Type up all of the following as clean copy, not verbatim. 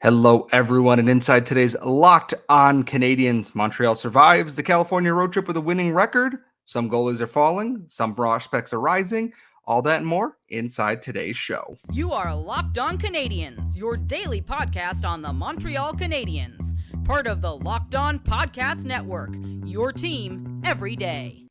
Hello, everyone, and inside today's Locked On Canadiens, Montreal survives the California road trip with a winning record. Some goalies are falling, some prospects are rising. All that and more inside today's show. You are Locked On Canadiens, your daily podcast on the Montreal Canadiens, part of the Locked On Podcast Network, your team every day.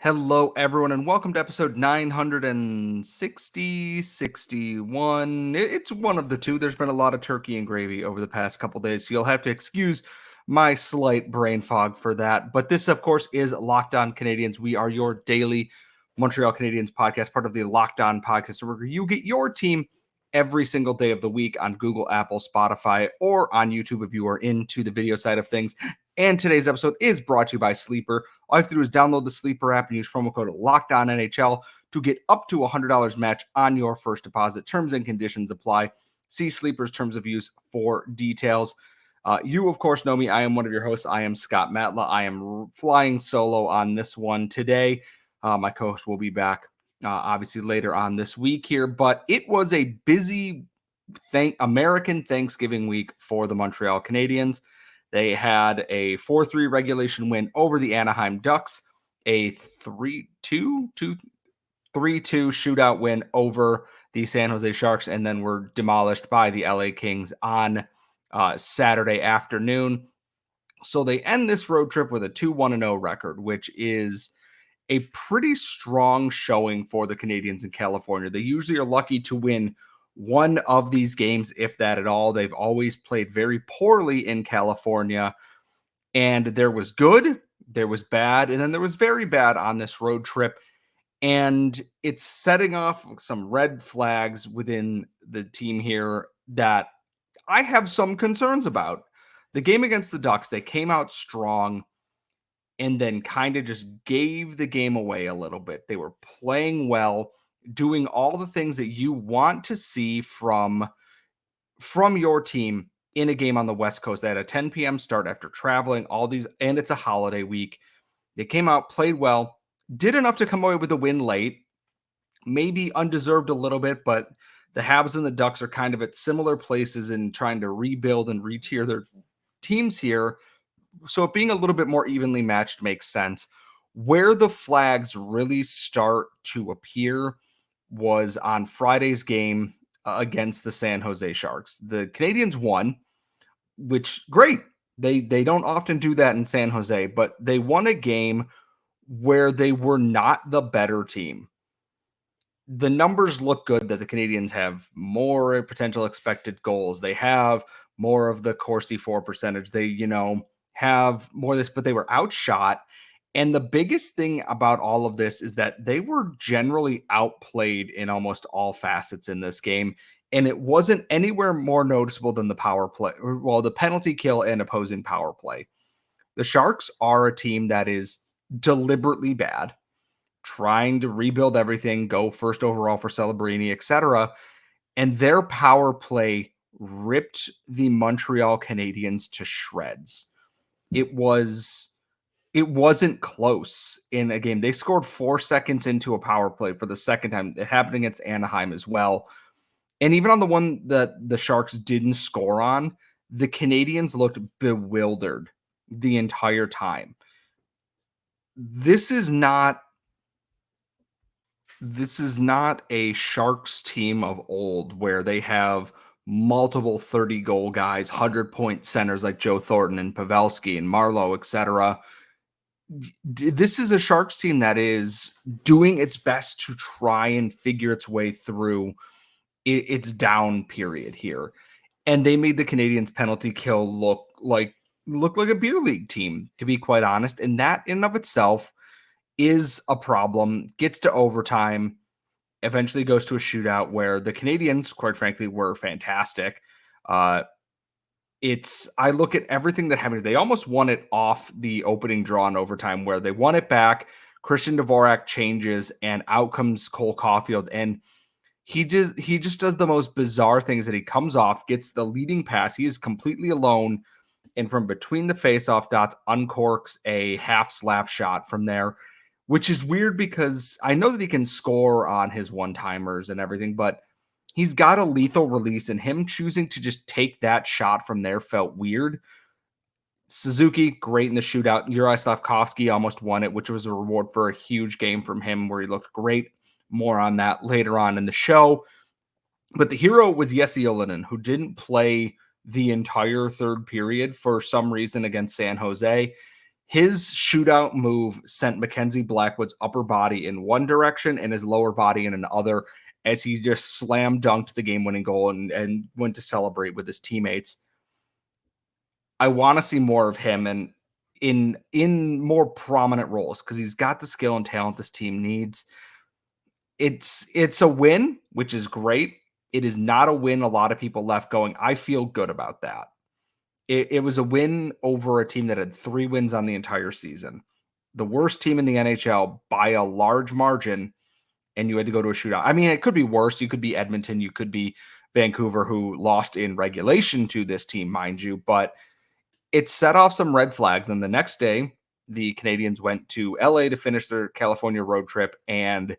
Hello, everyone, and welcome to episode 61. It's one of the two. There's been a lot of turkey and gravy over the past couple days, so you'll have to excuse my slight brain fog for that. But this, of course, is Locked On Canadiens. We are your daily Montreal Canadiens podcast, part of the Locked On podcast, where you get your team every single day of the week on Google, Apple, Spotify, or on YouTube if you are into the video side of things. And today's episode is brought to you by Sleeper. All you have to do is download the Sleeper app and use promo code LOCKEDONNHL to get up to $100 match on your first deposit. Terms and conditions apply. See Sleeper's terms of use for details. You, of course, know me. I am one of your hosts. I am Scott Matla. I am flying solo on this one today. My co-host will be back, obviously, later on this week here. But it was a busy American Thanksgiving week for the Montreal Canadiens. They had a 4-3 regulation win over the Anaheim Ducks, a 3-2 shootout win over the San Jose Sharks, and then were demolished by the LA Kings on Saturday afternoon. So they end this road trip with a 2-1-0 record, which is a pretty strong showing for the Canadiens in California. They usually are lucky to win one of these games, if that at all. They've always played very poorly in California, and there was good, there was bad, and then there was very bad on this road trip. And it's setting off some red flags within the team here that I have some concerns about. The game against the Ducks, they came out strong and then kind of just gave the game away a little bit. They were playing well, doing all the things that you want to see from your team in a game on the West Coast. They had a 10 p.m. start after traveling, and it's a holiday week. They came out, played well, did enough to come away with a win late, maybe undeserved a little bit, but the Habs and the Ducks are kind of at similar places in trying to rebuild and re-tier their teams here. So it being a little bit more evenly matched makes sense. Where the flags really start to appear was on Friday's game against the San Jose Sharks. The Canadiens won, which great. They don't often do that in San Jose, but they won a game where they were not the better team. The numbers look good that the Canadiens have more potential expected goals. They have more of the Corsi for percentage. They, have more of this, but they were outshot. And the biggest thing about all of this is that they were generally outplayed in almost all facets in this game. And it wasn't anywhere more noticeable than the power play, the penalty kill and opposing power play. The Sharks are a team that is deliberately bad, trying to rebuild everything, go first overall for Celebrini, etc. And their power play ripped the Montreal Canadiens to shreds. It wasn't close in a game. They scored 4 seconds into a power play for the second time. It happened against Anaheim as well. And even on the one that the Sharks didn't score on, the Canadiens looked bewildered the entire time. This is not a Sharks team of old where they have multiple 30-goal guys, 100-point centers like Joe Thornton and Pavelski and Marleau, etc. This is a Sharks team that is doing its best to try and figure its way through its down period here. And they made the Canadiens penalty kill look like a beer league team, to be quite honest. And that in and of itself is a problem. Gets to overtime, eventually goes to a shootout where the Canadiens, quite frankly, were fantastic. I look at everything that happened. They almost won it off the opening draw in overtime where they won it back. Christian Dvorak changes, and out comes Cole Caulfield, and he just does the most bizarre things that he comes off, gets the leading pass. He is completely alone, and from between the faceoff dots, uncorks a half slap shot from there, which is weird because I know that he can score on his one-timers and everything, but he's got a lethal release, and him choosing to just take that shot from there felt weird. Suzuki, great in the shootout. Juraj Slafkovsky almost won it, which was a reward for a huge game from him where he looked great. More on that later on in the show. But the hero was Jesse Ylönen, who didn't play the entire third period for some reason against San Jose. His shootout move sent Mackenzie Blackwood's upper body in one direction and his lower body in another, as he just slam dunked the game-winning goal and went to celebrate with his teammates. I want to see more of him and in more prominent roles because he's got the skill and talent this team needs. It's a win, which is great. It is not a win a lot of people left going, I feel good about that. It was a win over a team that had 3 wins on the entire season. The worst team in the NHL by a large margin, and you had to go to a shootout. I mean, it could be worse. You could be Edmonton. You could be Vancouver, who lost in regulation to this team, mind you. But it set off some red flags. And the next day, the Canadiens went to LA to finish their California road trip, and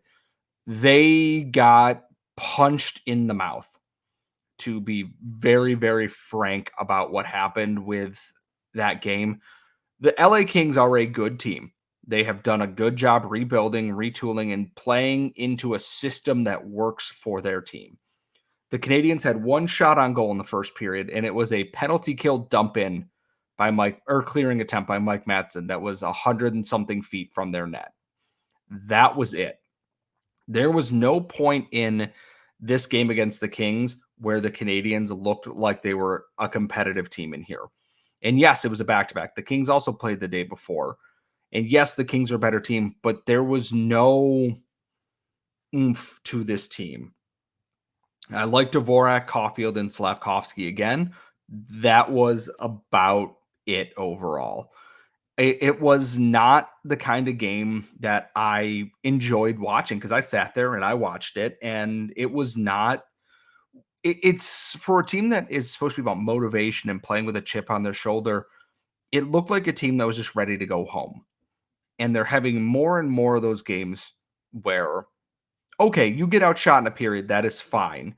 they got punched in the mouth, to be very, very frank about what happened with that game. The LA Kings are a good team. They have done a good job rebuilding, retooling, and playing into a system that works for their team. The Canadiens had 1 shot on goal in the first period, and it was a penalty kill dump in by clearing attempt by Mike Madsen that was 100 and something feet from their net. That was it. There was no point in this game against the Kings where the Canadiens looked like they were a competitive team in here. And yes, it was a back-to-back. The Kings also played the day before. And yes, the Kings are a better team, but there was no oomph to this team. I like Dvorak, Caulfield, and Slafkovsky again. That was about it overall. It was not the kind of game that I enjoyed watching because I sat there and I watched it, and it was not. It's for a team that is supposed to be about motivation and playing with a chip on their shoulder. It looked like a team that was just ready to go home, and they're having more and more of those games where, okay, you get outshot in a period, that is fine.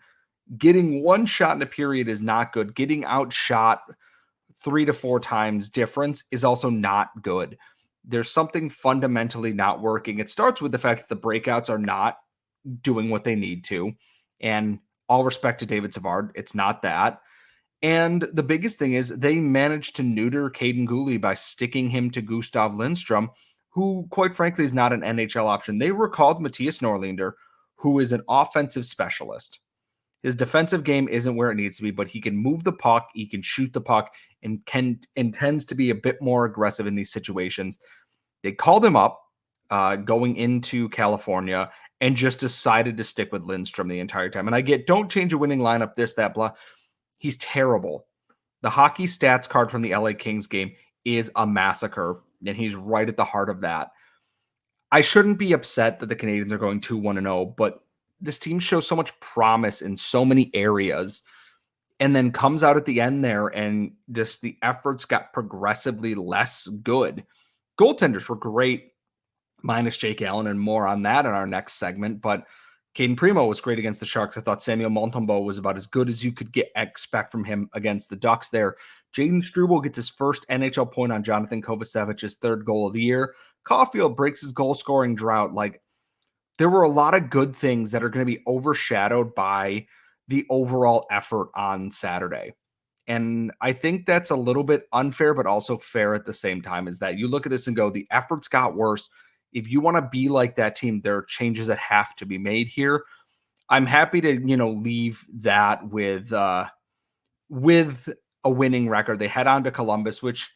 Getting 1 shot in a period is not good. Getting outshot 3 to 4 times difference is also not good. There's something fundamentally not working. It starts with the fact that the breakouts are not doing what they need to. And all respect to David Savard, it's not that. And the biggest thing is they managed to neuter Kaden Primo by sticking him to Gustav Lindstrom, who, quite frankly, is not an NHL option. They recalled Matthias Norlinder, who is an offensive specialist. His defensive game isn't where it needs to be, but he can move the puck, he can shoot the puck, and tends to be a bit more aggressive in these situations. They called him up going into California and just decided to stick with Lindstrom the entire time. And I get, don't change a winning lineup, this, that, blah. He's terrible. The hockey stats card from the LA Kings game is a massacre, and he's right at the heart of that. I shouldn't be upset that the Canadiens are going 2-1-0, but this team shows so much promise in so many areas, and then comes out at the end there and just the efforts got progressively less good. Goaltenders were great, minus Jake Allen, and more on that in our next segment. But Kaden Primo was great against the Sharks. I thought Samuel Montembeault was about as good as you could expect from him against the Ducks there. Jaden Struble gets his first NHL point on Jonathan Kovacevic's 3rd goal of the year. Caulfield breaks his goal-scoring drought. Like, there were a lot of good things that are going to be overshadowed by the overall effort on Saturday. And I think that's a little bit unfair, but also fair at the same time, is that you look at this and go, the efforts got worse. If you want to be like that team, there are changes that have to be made here. I'm happy to, leave that with a winning record. They head on to Columbus, which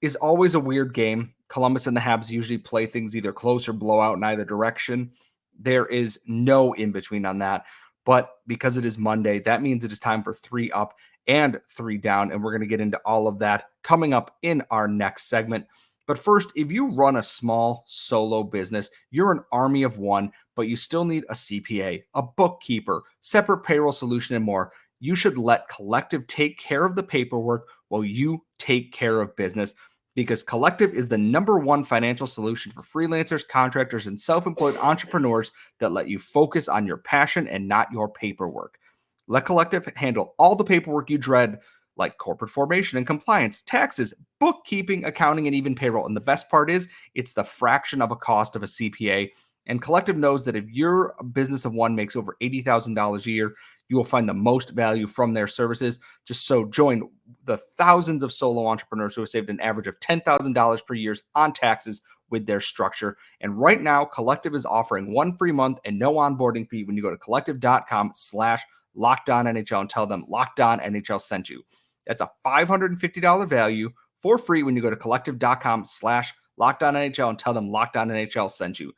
is always a weird game. Columbus and the Habs usually play things either close or blowout in either direction. There is no in between on that. But because it is Monday, that means it is time for 3 up and 3 down. And we're going to get into all of that coming up in our next segment. But first, if you run a small solo business, you're an army of one, but you still need a CPA, a bookkeeper, separate payroll solution, and more. You should let Collective take care of the paperwork while you take care of business, because Collective is the #1 financial solution for freelancers, contractors, and self-employed entrepreneurs that let you focus on your passion and not your paperwork. Let Collective handle all the paperwork you dread, like corporate formation and compliance, taxes, bookkeeping, accounting, and even payroll. And the best part is, it's the fraction of a cost of a CPA. And Collective knows that if your business of one makes over $80,000 a year, you will find the most value from their services. Just so join the thousands of solo entrepreneurs who have saved an average of $10,000 per year on taxes with their structure. And right now, Collective is offering 1 free month and no onboarding fee when you go to collective.com/LockedOnNHL and tell them Locked On NHL sent you. That's a $550 value for free when you go to collective.com/LockedOnNHL and tell them Locked On NHL sent you.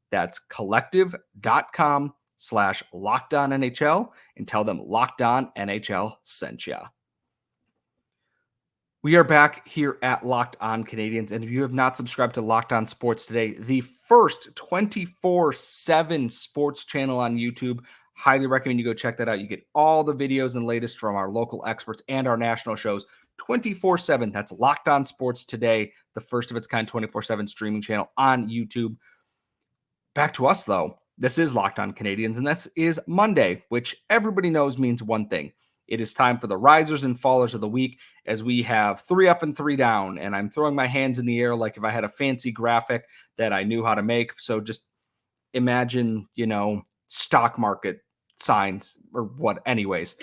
That's collective.com/LockedOnNHL and tell them Locked On NHL sent you. We are back here at Locked On Canadiens, and if you have not subscribed to Locked On Sports Today, the first 24/7 sports channel on YouTube, highly recommend you go check that out. You get all the videos and latest from our local experts and our national shows 24/7. That's Locked On Sports Today, the first of its kind 24/7 streaming channel on YouTube. Back to us, though. This is Locked On Canadiens, and this is Monday, which everybody knows means one thing. It is time for the risers and fallers of the week, as we have 3 up and 3 down, and I'm throwing my hands in the air like if I had a fancy graphic that I knew how to make. So just imagine, stock market signs or what. Anyways,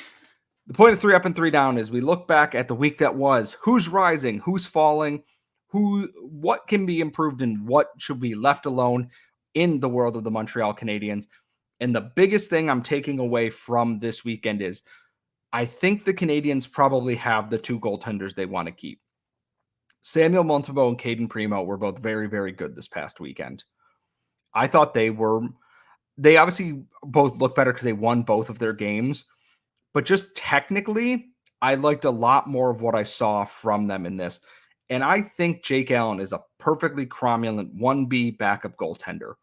the point of 3 up and 3 down is we look back at the week that was, who's rising, who's falling, what can be improved, and what should be left alone in the world of the Montreal Canadiens. And the biggest thing I'm taking away from this weekend is I think the Canadiens probably have the 2 goaltenders they want to keep. Samuel Montembeault and Kaden Primo were both very, very good this past weekend. I thought they obviously both look better because they won both of their games, but just technically, I liked a lot more of what I saw from them in this. And I think Jake Ylönen is a perfectly cromulent 1B backup goaltender.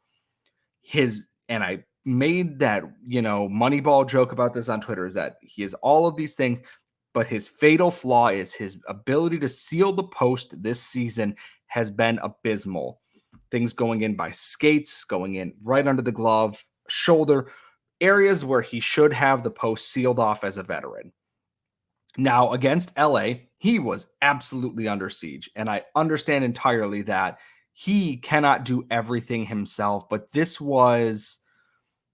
And I made that, Moneyball joke about this on Twitter, is that he is all of these things, but his fatal flaw is his ability to seal the post this season has been abysmal. Things going in by skates, going in right under the glove, shoulder, areas where he should have the post sealed off as a veteran. Now, against LA, he was absolutely under siege, and I understand entirely that he cannot do everything himself, but this was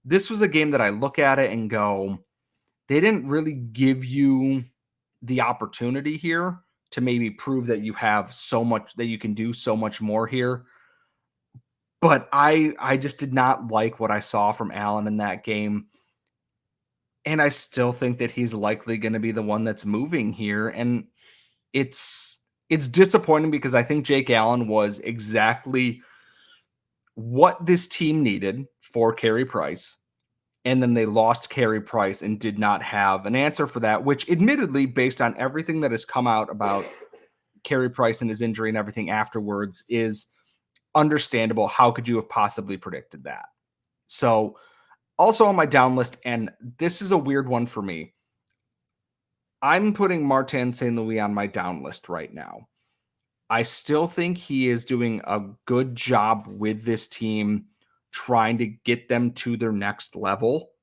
a game that I look at it and go, they didn't really give you the opportunity here to maybe prove that you have so much, that you can do so much more here. But I just did not like what I saw from Allen in that game. And I still think that he's likely going to be the one that's moving here. And it's disappointing because I think Jake Allen was exactly what this team needed for Carey Price. And then they lost Carey Price and did not have an answer for that, which admittedly, based on everything that has come out about Carey Price and his injury and everything afterwards, is understandable. How could you have possibly predicted that? So also on my down list, and this is a weird one for me, I'm putting Marty St Louie on my down list right now. I still think he is doing a good job with this team, trying to get them to their next level.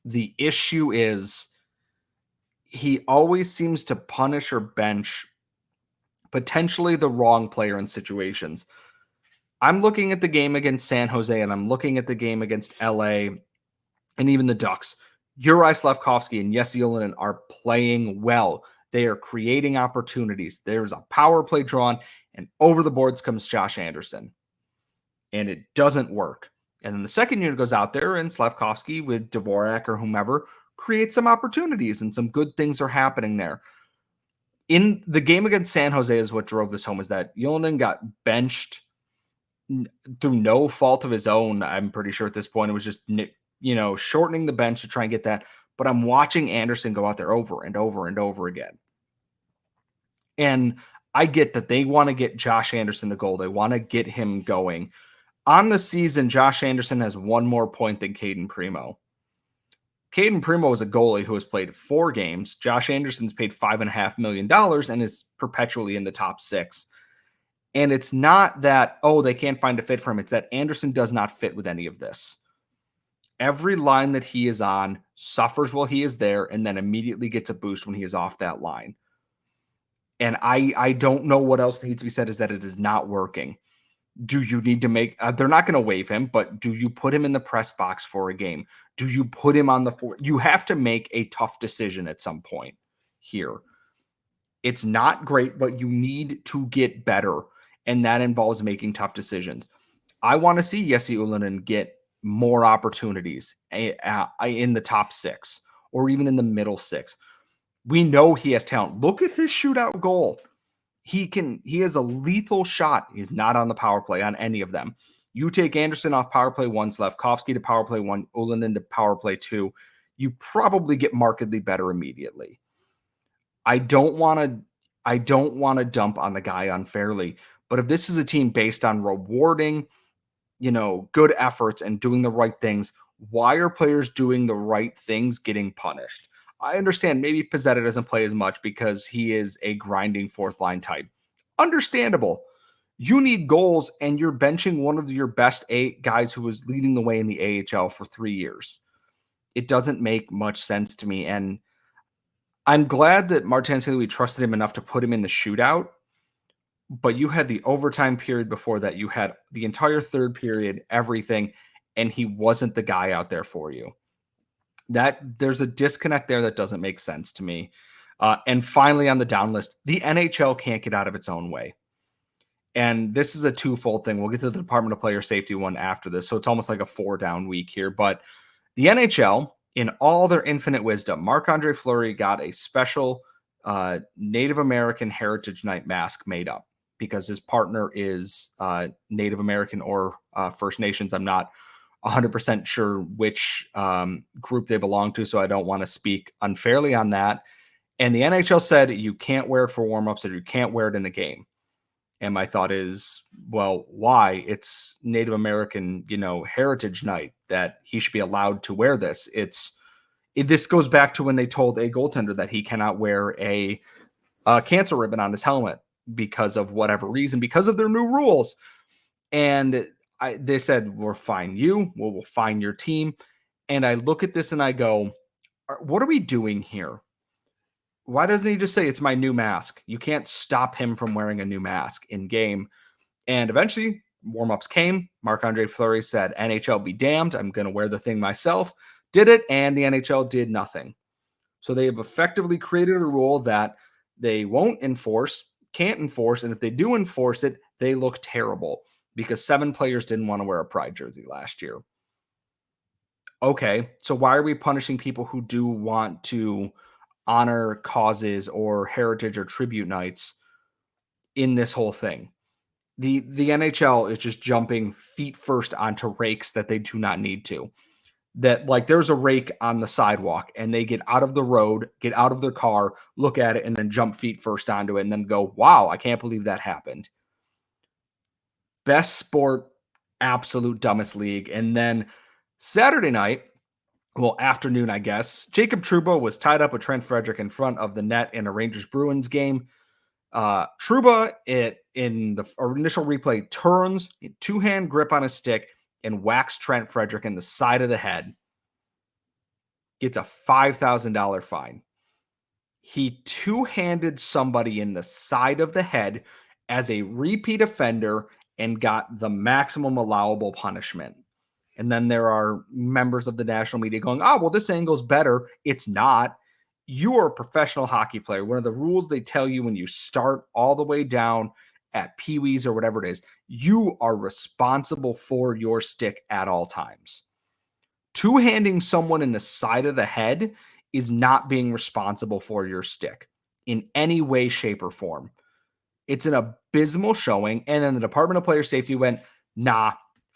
The issue is he always seems to punish or bench potentially the wrong player in situations. I'm looking at the game against San Jose, and I'm looking at the game against LA and even the Ducks. Juraj Slafkovsky and Jesse Ylönen are playing well. They are creating opportunities. There's a power play drawn, and over the boards comes Josh Anderson. And it doesn't work. And then the second unit goes out there, and Slafkovsky with Dvorak or whomever creates some opportunities, and some good things are happening there. In the game against San Jose is what drove this home, is that Ylönen got benched through no fault of his own. I'm pretty sure at this point it was just, shortening the bench to try and get that. But I'm watching Anderson go out there over and over and over again. And I get that they want to get Josh Anderson to goal. They want to get him going. On the season, Josh Anderson has one more point than Kaden Primo. Kaden Primo is a goalie who has played 4 games. Josh Anderson's paid $5.5 million and is perpetually in the top 6. And it's not that, oh, they can't find a fit for him. It's that Anderson does not fit with any of this. Every line that he is on suffers while he is there and then immediately gets a boost when he is off that line. And I don't know what else needs to be said is that it is not working. Do you need to make, they're not going to waive him, but do you put him in the press box for a game? Do you put him on the floor? You have to make a tough decision at some point here. It's not great, but you need to get better. And that involves making tough decisions. I want to see Jesse Ylönen get more opportunities in the top 6 or even in the middle 6. We know he has talent. Look at his shootout goal. He has a lethal shot. He's not on the power play on any of them. You take Anderson off power play 1, Slafkovsky to power play 1, Ylönen to power play 2. You probably get markedly better immediately. I don't want to dump on the guy unfairly, but if this is a team based on rewarding, good efforts and doing the right things, why are players doing the right things getting punished? I understand maybe Pizzetta doesn't play as much because he is a grinding 4th line type. Understandable. You need goals and you're benching one of your best 8 guys who was leading the way in the AHL for 3 years. It doesn't make much sense to me. And I'm glad that Marty St Louie trusted him enough to put him in the shootout. But you had the overtime period before that. You had the entire 3rd period, everything, and he wasn't the guy out there for you. There's a disconnect there that doesn't make sense to me. And finally, on the down list, the NHL can't get out of its own way. And this is a twofold thing. We'll get to the Department of Player Safety one after this. So it's almost like a 4-down week here. But the NHL, in all their infinite wisdom, Marc-Andre Fleury got a special Native American Heritage Night mask made up because his partner is Native American or First Nations. I'm not 100% sure which group they belong to, so I don't want to speak unfairly on that. And the NHL said you can't wear it for warmups or you can't wear it in a game. And my thought is, well, why? It's Native American, Heritage Night that he should be allowed to wear this. This goes back to when they told a goaltender that he cannot wear a cancer ribbon on his helmet because of whatever reason, because of their new rules. And they said, we'll fine you, we'll fine your team. And I look at this and I go, what are we doing here? Why doesn't he just say it's my new mask? You can't stop him from wearing a new mask in game. And eventually warm-ups came. Marc-Andre Fleury said, NHL be damned. I'm going to wear the thing myself. Did it. And the NHL did nothing. So they have effectively created a rule that they won't enforce, can't enforce. And if they do enforce it, they look terrible because 7 players didn't want to wear a Pride jersey last year. Okay. So why are we punishing people who do want to honor causes or heritage or tribute nights in this whole thing? The NHL is just jumping feet first onto rakes that they do not need to. That like there's a rake on the sidewalk and they get out of the road, get out of their car, look at it, and then jump feet first onto it and then go, wow, I can't believe that happened. Best sport, absolute dumbest league. And then Saturday night, well, afternoon, I guess, Jacob Trouba was tied up with Trent Frederick in front of the net in a Rangers-Bruins game. Trouba, in the initial replay, turns, 2-hand grip on his stick, and whacks Trent Frederick in the side of the head. Gets a $5,000 fine. He 2-handed somebody in the side of the head as a repeat offender and got the maximum allowable punishment. And then there are members of the national media going, oh, well, this angle's better. It's not. You are a professional hockey player. One of the rules they tell you when you start all the way down at Pee-wees or whatever it is, you are responsible for your stick at all times. 2-handing someone in the side of the head is not being responsible for your stick in any way, shape, or form. It's an abysmal showing. And then the Department of Player Safety went, nah,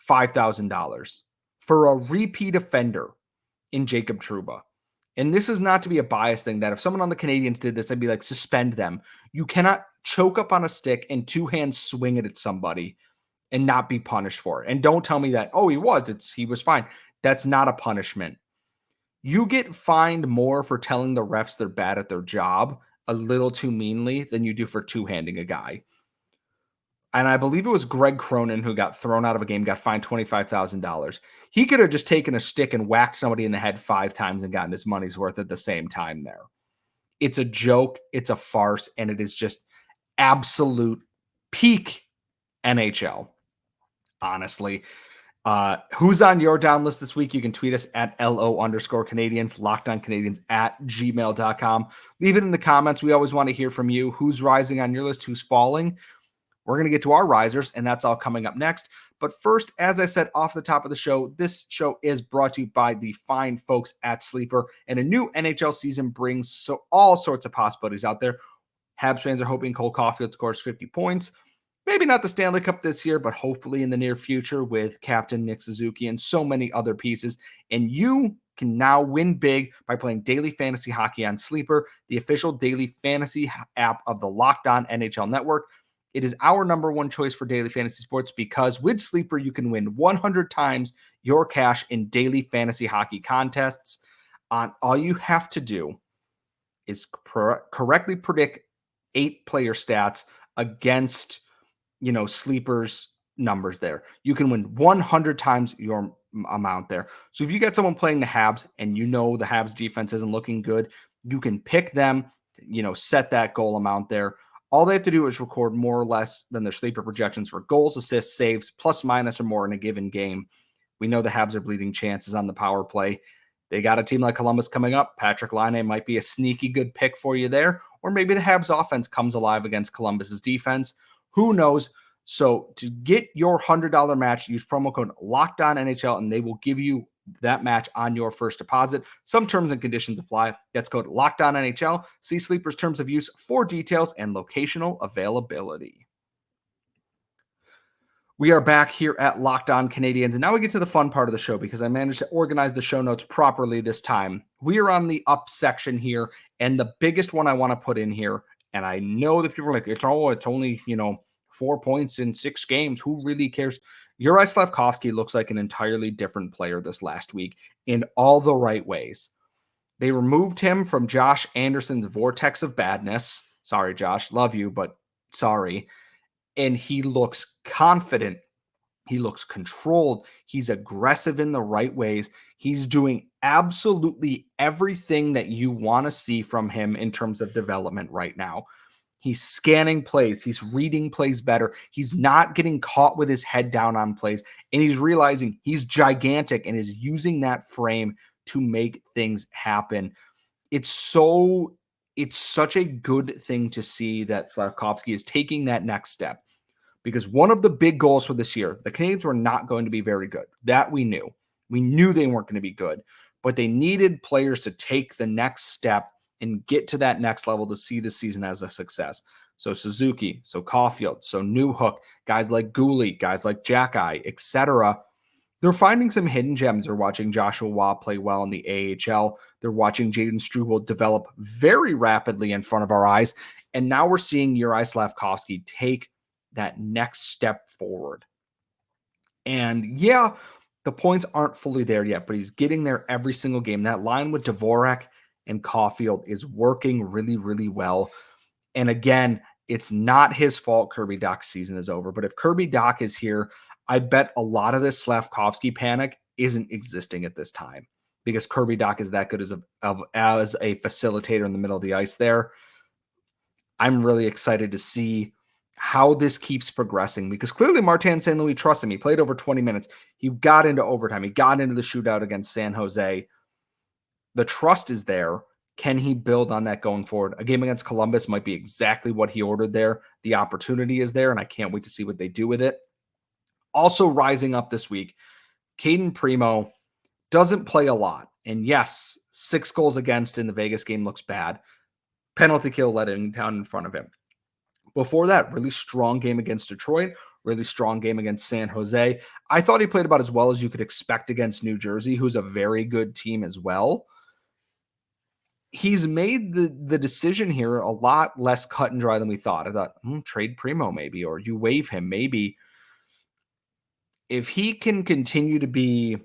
$5,000 for a repeat offender in Jacob Trouba. And this is not to be a biased thing that if someone on the Canadiens did this, I'd be like, suspend them. You cannot choke up on a stick and two-hand swing it at somebody and not be punished for it. And don't tell me that, oh, he was fine. That's not a punishment. You get fined more for telling the refs they're bad at their job a little too meanly than you do for two-handing a guy. And I believe it was Greg Cronin who got thrown out of a game, got fined $25,000. He could have just taken a stick and whacked somebody in the head 5 times and gotten his money's worth at the same time there. It's a joke, it's a farce, and it is just absolute peak NHL, honestly. Who's on your down list this week? You can tweet us at LO_Canadians, LockedOnCanadians at gmail.com. Leave it in the comments. We always want to hear from you. Who's rising on your list? Who's falling? We're going to get to our risers, and that's all coming up next. But first, as I said off the top of the show, this show is brought to you by the fine folks at Sleeper, and a new NHL season brings all sorts of possibilities out there. Habs fans are hoping Cole Caulfield scores 50 points. Maybe not the Stanley Cup this year, but hopefully in the near future with Captain Nick Suzuki and so many other pieces. And you can now win big by playing daily fantasy hockey on Sleeper, the official daily fantasy app of the Locked On NHL Network. It is our number one choice for daily fantasy sports because with Sleeper, you can win 100 times your cash in daily fantasy hockey contests. All you have to do is correctly predict 8 player stats against, Sleeper's numbers there. You can win 100 times your amount there. So if you get someone playing the Habs and the Habs defense isn't looking good, you can pick them, set that goal amount there. All they have to do is record more or less than their Sleeper projections for goals, assists, saves, plus minus or more in a given game. We know the Habs are bleeding chances on the power play. They got a team like Columbus coming up. Patrick Laine might be a sneaky good pick for you there. Or maybe the Habs offense comes alive against Columbus's defense. Who knows? So to get your $100 match, use promo code LOCKEDONNHL and they will give you that match on your first deposit. Some terms and conditions apply. That's code LOCKEDONNHL. See Sleeper's terms of use for details and locational availability. We are back here at Locked On Canadiens, and now we get to the fun part of the show because I managed to organize the show notes properly this time. We are on the up section here, and the biggest one I want to put in here, and I know that people are like, it's only, 4 points in 6 games. Who really cares? Juraj Slafkovsky looks like an entirely different player this last week in all the right ways. They removed him from Josh Anderson's vortex of badness. Sorry, Josh. Love you, but sorry. And he looks confident. He looks controlled. He's aggressive in the right ways. He's doing absolutely everything that you want to see from him in terms of development right now. He's scanning plays. He's reading plays better. He's not getting caught with his head down on plays. And he's realizing he's gigantic and is using that frame to make things happen. It's such a good thing to see that Slafkovsky is taking that next step. Because one of the big goals for this year, the Canadiens were not going to be very good. That we knew. We knew they weren't going to be good. But they needed players to take the next step and get to that next level to see the season as a success. So Suzuki, so Caulfield, so Newhook, guys like Gooley, guys like Jack-Eye, etc. They're finding some hidden gems. They're watching Joshua Waugh play well in the AHL. They're watching Jaden Struble develop very rapidly in front of our eyes. And now we're seeing Juraj Slafkovsky take that next step forward. And yeah, the points aren't fully there yet, but he's getting there every single game. That line with Dvorak and Caulfield is working really, really well. And again, it's not his fault Kirby Dach's season is over. But if Kirby Dach is here, I bet a lot of this Slafkovsky panic isn't existing at this time because Kirby Dach is that good as a facilitator in the middle of the ice there. I'm really excited to see how this keeps progressing because clearly Marty St Louie trusts him. He played over 20 minutes. He got into overtime. He got into the shootout against San Jose. The trust is there. Can he build on that going forward? A game against Columbus might be exactly what he ordered there. The opportunity is there, and I can't wait to see what they do with it. Also rising up this week, Kaden Primo doesn't play a lot. And yes, 6 goals against in the Vegas game looks bad. Penalty kill letting down in front of him. Before that, really strong game against Detroit, really strong game against San Jose. I thought he played about as well as you could expect against New Jersey, who's a very good team as well. he's made the decision here a lot less cut and dry than we thought. I thought, trade Primo maybe, or you waive him maybe. If he can continue to be,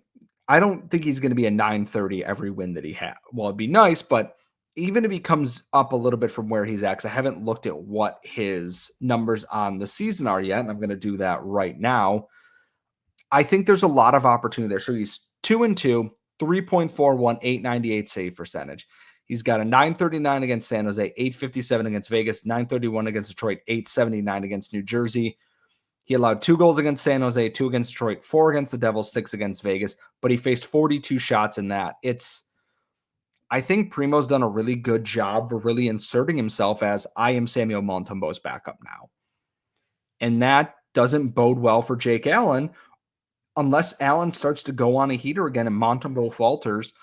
I don't think he's going to be a 930 every win that he had. Well, it'd be nice, but even if he comes up a little bit from where he's at, 'cause I haven't looked at what his numbers on the season are yet, and I'm going to do that right now. I think there's a lot of opportunity there. So he's 2-2, 3.41, 898 save percentage. He's got a 939 against San Jose, 857 against Vegas, 931 against Detroit, 879 against New Jersey. He allowed 2 goals against San Jose, 2 against Detroit, 4 against the Devils, 6 against Vegas, but he faced 42 shots in that. I think Primo's done a really good job of really inserting himself as I am Samuel Montembeault's backup now. And that doesn't bode well for Jake Allen unless Allen starts to go on a heater again and Montembeault falters.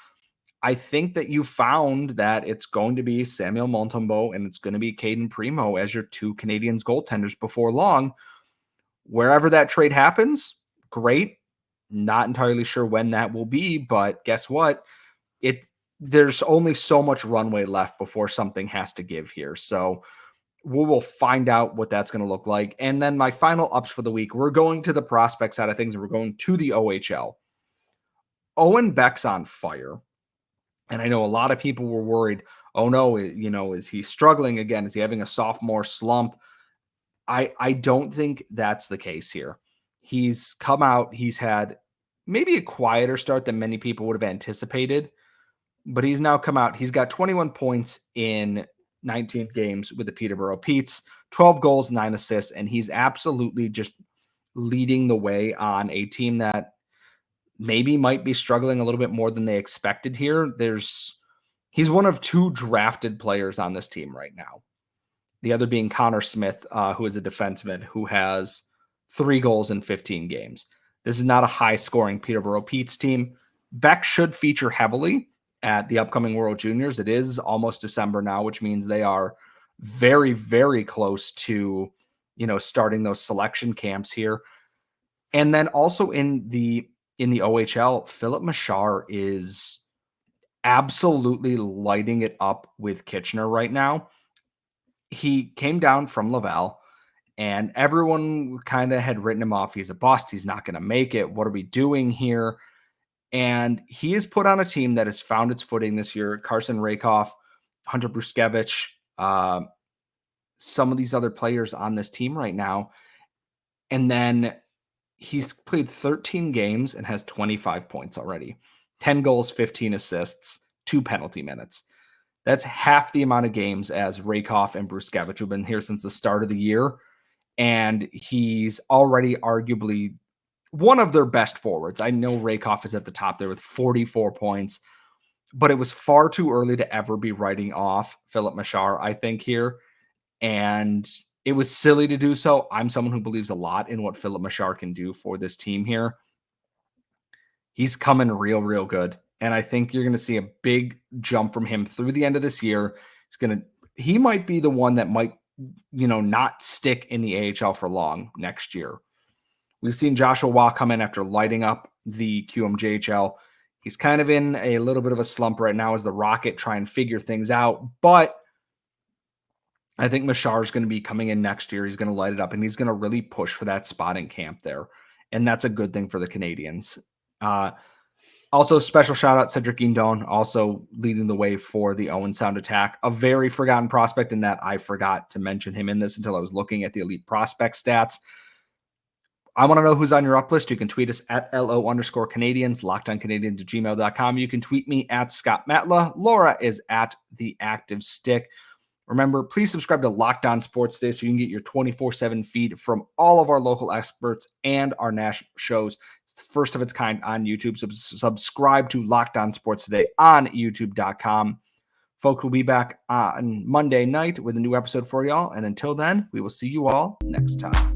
I think that you found that it's going to be Samuel Montembeault and it's going to be Kaden Primo as your 2 Canadiens goaltenders before long. Wherever that trade happens, great. Not entirely sure when that will be, but guess what? There's only so much runway left before something has to give here. So we will find out what that's going to look like. And then my final ups for the week, we're going to the prospect side of things, and we're going to the OHL. Owen Beck's on fire. And I know a lot of people were worried, oh no, is he struggling again? Is he having a sophomore slump? I don't think that's the case here. He's come out, he's had maybe a quieter start than many people would have anticipated, but he's now come out. He's got 21 points in 19 games with the Peterborough Petes, 12 goals, 9 assists, and he's absolutely just leading the way on a team that maybe might be struggling a little bit more than they expected here. He's one of 2 drafted players on this team right now. The other being Connor Smith, who is a defenseman who has 3 goals in 15 games. This is not a high-scoring Peterborough Petes team. Beck should feature heavily at the upcoming World Juniors. It is almost December now, which means they are very, very close to, starting those selection camps here. And then also in the OHL, Philip Machar is absolutely lighting it up with Kitchener right now. He came down from Laval, and everyone kind of had written him off. He's a bust. He's not going to make it. What are we doing here? And he is put on a team that has found its footing this year. Carson Rakoff, Hunter Bruskevich, some of these other players on this team right now. And then he's played 13 games and has 25 points already. 10 goals, 15 assists, 2 penalty minutes. That's half the amount of games as Rakoff and Bruskevich, who've been here since the start of the year. And he's already arguably one of their best forwards. I know Rakoff is at the top there with 44 points, but it was far too early to ever be writing off Philip Machar, I think, here. And it was silly to do so. I'm someone who believes a lot in what Philip Machar can do for this team here. He's coming real, real good. And I think you're going to see a big jump from him through the end of this year. He might be the one that might, not stick in the AHL for long next year. We've seen Joshua Waugh come in after lighting up the QMJHL. He's kind of in a little bit of a slump right now as the Rocket try and figure things out. But I think Machar is going to be coming in next year. He's going to light it up, and he's going to really push for that spot in camp there. And that's a good thing for the Canadiens. Also, special shout out Cedric Guindon, also leading the way for the Owen Sound attack. A very forgotten prospect in that I forgot to mention him in this until I was looking at the elite prospect stats. I want to know who's on your up list. You can tweet us at LO_Canadiens, lockedoncanadiens@gmail.com. You can tweet me at Scott Matla. Laura is at The Active Stick. Remember, please subscribe to Locked On Sports Today so you can get your 24/7 feed from all of our local experts and our national shows. It's the first of its kind on YouTube. Subscribe to Locked On Sports Today on youtube.com. Folks, will be back on Monday night with a new episode for y'all. And until then, we will see you all next time.